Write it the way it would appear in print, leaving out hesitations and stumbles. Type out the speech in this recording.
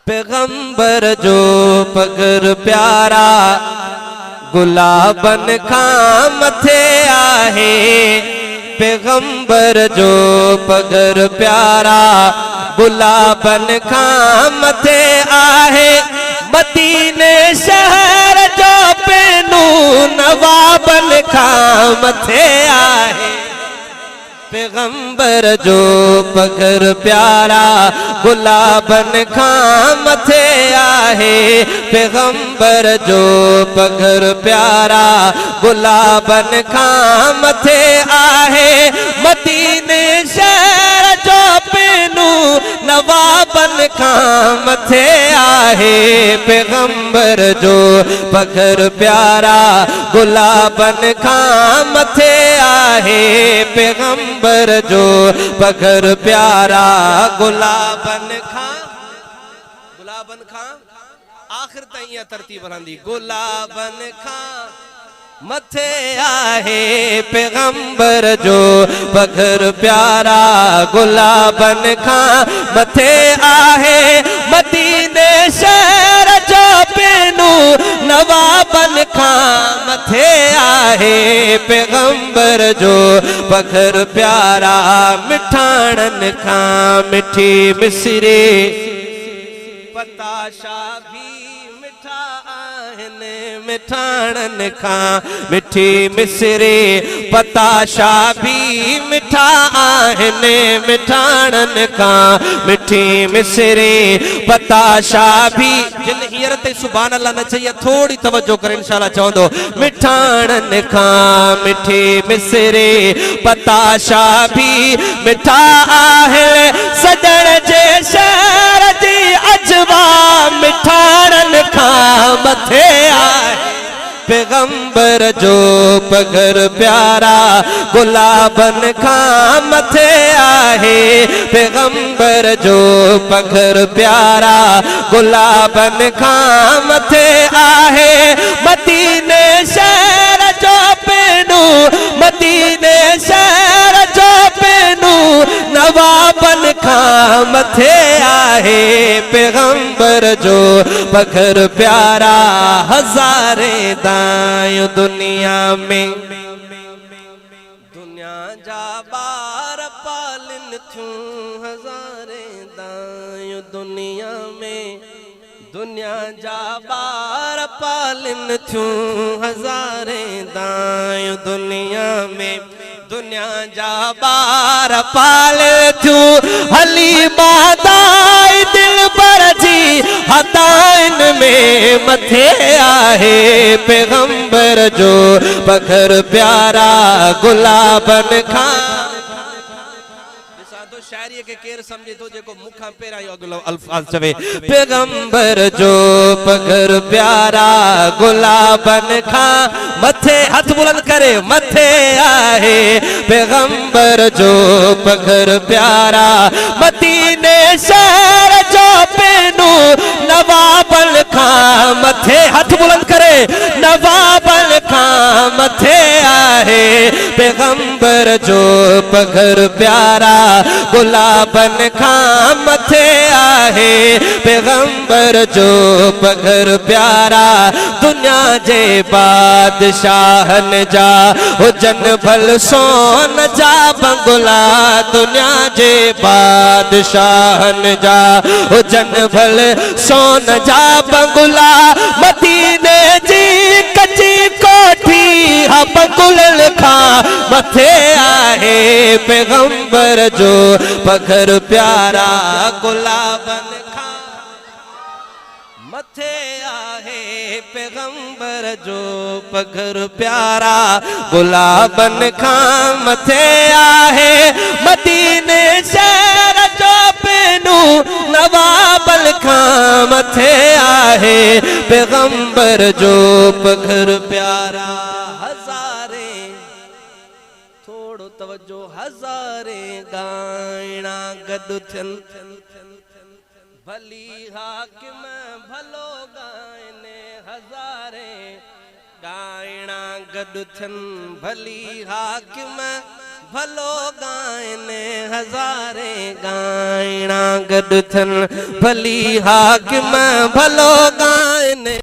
पैगंबर जो पगर प्यारा गुलाबन खां मथे आहे। पैगंबर जो पगर प्यारा गुलाबन खां मथे आहे। मदीने शहर जो पैनू नवाबन खां मथे आहे। पैगंबर जो पगर प्यारा गुलाबन खां मथे आहे। पैगंबर जो पगर प्यारा गुलाबन खां मथे आहे। मदीने शहर जो पैनू नवाबन खां मथे आहे। पैगंबर जो पगर प्यारा गुलाबन खां मथे आहे। पैगंबर जो पगर प्यारा गुलाबन खां आखिर ताईं तरतीब रहंदी। गुलाबन खां मथे आहे। पैगंबर जो पगर प्यारा गुलाबन खां मथे आहे। मदीने शहर जो पैनू नवाबन खां मथे आहे। पैगंबर जो पगर प्यारा मिठाणन खां मिठी मिसरी पताशा भी मिठा आहिनि। मिठाणन खां मिठी मिसरी पताशा भी मिठा आहिनि। मिठाणन खां मिठी मिसरी पताशा भी जिन हींअर ते सुभान अल्लाह न चई थोड़ी तवज्जो करे इंशाअल्लाह चवंदो। मिठाणन खां मिठी मिसरी पताशा भी मिठा आहिनि। सजण जे शहर जी अजवा मिठाणन खां मथे आहे। पैगंबर जो पगर प्यारा गुलाबन खां मथे आहे। पैगंबर जो पगर प्यारा गुलाबन खां मथे आहे। मदीने शहर जो पैनू मदीने शहर जो पैनू नवाबन खां मथे आहे। पैगंबर जो पगर प्यारा हजारे दायूं दुनिया में दुनिया जा बार पालिन थियूं। हजारे दायूं दुनिया में दुनिया जा बार पालिन थियूं। हजारे दायूं दुनिया में दुनिया जा बार पाल थियूं। हली मादाई दिल पर जी हदाइन में मथे आहे। पैगंबर जो पगर प्यारा गुलाबन खां शायरी के केर समझे तो जेको मुखा पेरा अगलो अल्फाज चवे। पैगंबर जो पगर प्यारा गुलाबन खां मथे हथ बुलंद करे मथे आहे। पैगंबर जो पगर प्यारा मदीने शहर जो पैनू नवाबन खां मथे हथ बुलंद करे नवाबन खां मथे आहे। पैगंबर जो पगर प्यारा गुलाबन खां मथे आहे। पैगंबर जो पगर प्यारा दुनिया जे बादशाहन जा हुजन भल सोन जा बंगला। दुनिया जे बादशाहन जा हुजन भल सोन जा बंगला। मदीने जी कच्ची कोठी हा बंगुलनि खां मथे आहे। पैगंबर जो पगर प्यारा गुलाबन खां मथे आहे। पैगंबर जो पगर प्यारा गुलाबन खां मथे आहे। मदीने शहर जो पैनू नवाबन खां मथे आहे। पैगंबर जो पगर प्यारा हजारे थोड़ो तवज्जो हजारे गायणा गद थियन। भली हाकिम भलो गायने हजारे गायणा गद थियन। भली हाकिम भलो गाइने हज़ारे गाइणा गॾु थियनि भली हाकिम भलो गाइने